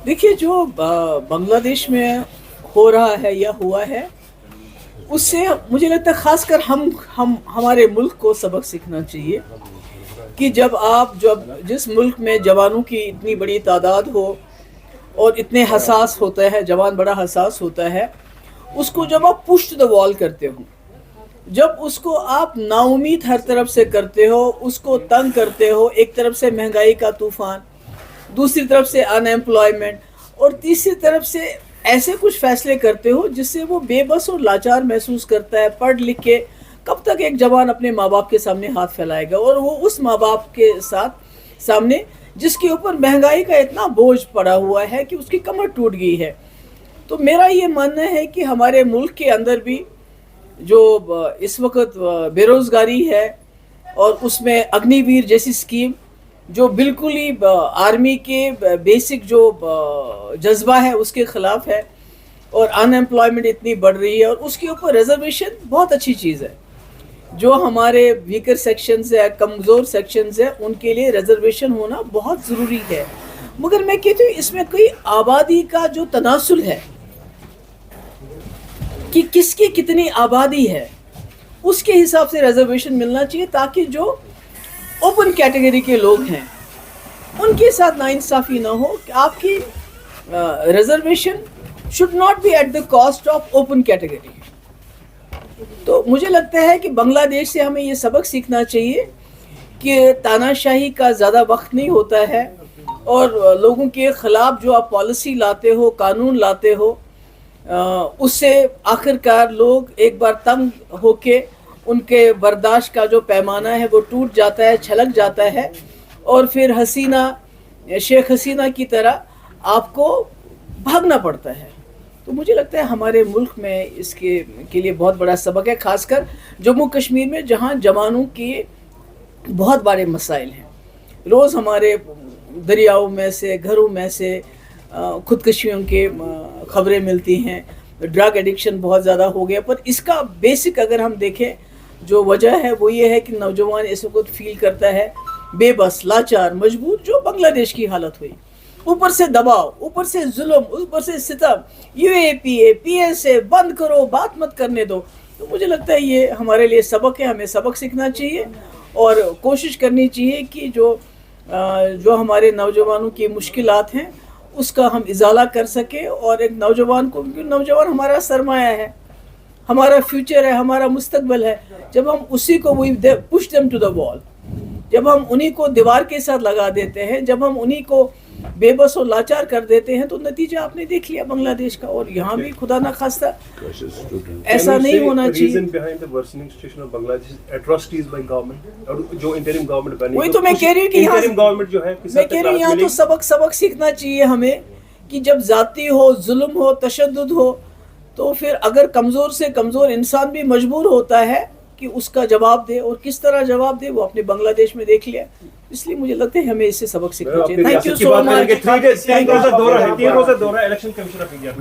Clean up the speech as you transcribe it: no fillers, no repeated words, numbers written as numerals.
دیکھیے جو بنگلہ دیش میں ہو رہا ہے یا ہوا ہے، اس سے مجھے لگتا ہے خاص کر ہمارے ملک کو سبق سیکھنا چاہیے کہ جب جس ملک میں جوانوں کی اتنی بڑی تعداد ہو اور اتنے حساس ہوتا ہے، جوان بڑا حساس ہوتا ہے، اس کو جب آپ پش ٹو دا وال کرتے ہو، جب اس کو آپ نا امید ہر طرف سے کرتے ہو، اس کو تنگ کرتے ہو، ایک طرف سے مہنگائی کا طوفان، دوسری طرف سے ان ایمپلائمنٹ، اور تیسری طرف سے ایسے کچھ فیصلے کرتے ہو جس سے وہ بے بس اور لاچار محسوس کرتا ہے. پڑھ لکھ کے کب تک ایک جوان اپنے ماں باپ کے سامنے ہاتھ پھیلائے گا، اور وہ اس ماں باپ کے سامنے جس کے اوپر مہنگائی کا اتنا بوجھ پڑا ہوا ہے کہ اس کی کمر ٹوٹ گئی ہے. تو میرا یہ ماننا ہے کہ ہمارے ملک کے اندر بھی جو اس وقت بے روزگاری ہے، اور اس میں اگنی ویر جیسی اسکیم جو بالکل ہی آرمی کے بیسک جو جذبہ ہے اس کے خلاف ہے، اور ان ایمپلائمنٹ اتنی بڑھ رہی ہے، اور اس کے اوپر ریزرویشن بہت اچھی چیز ہے. جو ہمارے ویکر سیکشنز ہیں، کمزور سیکشنز ہیں، ان کے لیے ریزرویشن ہونا بہت ضروری ہے. مگر میں کہتی ہوں اس میں کوئی آبادی کا جو تناسل ہے کہ کس کی کتنی آبادی ہے، اس کے حساب سے ریزرویشن ملنا چاہیے، تاکہ جو اوپن کیٹیگری کے لوگ ہیں ان کے ساتھ ناانصافی نہ ہو. کہ آپ کی reservation should not be at the cost of open category. تو مجھے لگتا ہے کہ بنگلہ دیش سے ہمیں یہ سبق سیکھنا چاہیے کہ تاناشاہی کا زیادہ وقت نہیں ہوتا ہے، اور لوگوں کے خلاف جو آپ پالیسی لاتے ہو، قانون لاتے ہو، اس سے آخر کار لوگ ایک بار تنگ ہو کے ان کے برداشت کا جو پیمانہ ہے وہ ٹوٹ جاتا ہے، چھلک جاتا ہے، اور پھر شیخ حسینہ کی طرح آپ کو بھاگنا پڑتا ہے. تو مجھے لگتا ہے ہمارے ملک میں اس کے لیے بہت بڑا سبق ہے، خاص کر جموں کشمیر میں جہاں جوانوں کے بہت بڑے مسائل ہیں. روز ہمارے دریاؤں میں سے، گھروں میں سے خودکشیوں کے خبریں ملتی ہیں. ڈرگ ایڈکشن بہت زیادہ ہو گیا، پر اس کا بیسک اگر ہم دیکھیں جو وجہ ہے وہ یہ ہے کہ نوجوان اس وقت فیل کرتا ہے بے بس، لاچار، مجبور، جو بنگلہ دیش کی حالت ہوئی. اوپر سے دباؤ، اوپر سے ظلم، اوپر سے ستم، you a P a, P S A, بند کرو، بات مت کرنے دو. تو مجھے لگتا ہے یہ ہمارے لیے سبق ہے، ہمیں سبق سیکھنا چاہیے اور کوشش کرنی چاہیے کہ جو ہمارے نوجوانوں کی مشکلات ہیں اس کا ہم ازالہ کر سکیں. اور ایک نوجوان کو، کیونکہ نوجوان ہمارا سرمایہ ہے، ہمارا فیوچر ہے، ہمارا مستقبل ہے. جب ہم اسی کو push them to the wall، جب ہم انہی کو دیوار کے ساتھ لگا دیتے ہیں، جب ہم انہی کو بے بس اور لاچار کر دیتے ہیں، تو نتیجہ آپ نے دیکھ لیا بنگلہ دیش کا. اور یہاں بھی خدا نہ خواستہ ایسا نہیں ہونا چاہیے. وہی تو میں کہہ رہی ہوں کہ یہاں تو سبق سیکھنا چاہیے ہمیں کہ جب ذاتی ہو، ظلم ہو، تشدد ہو، تو پھر اگر کمزور سے کمزور انسان بھی مجبور ہوتا ہے کہ اس کا جواب دے، اور کس طرح جواب دے وہ اپنے بنگلہ دیش میں دیکھ لیا. اس لیے مجھے لگتا ہے ہمیں اس سے سبق سیکھنا چاہیے. تھینک یو سو مچ. 3 روزہ دورہ الیکشن کمیشن آف انڈیا.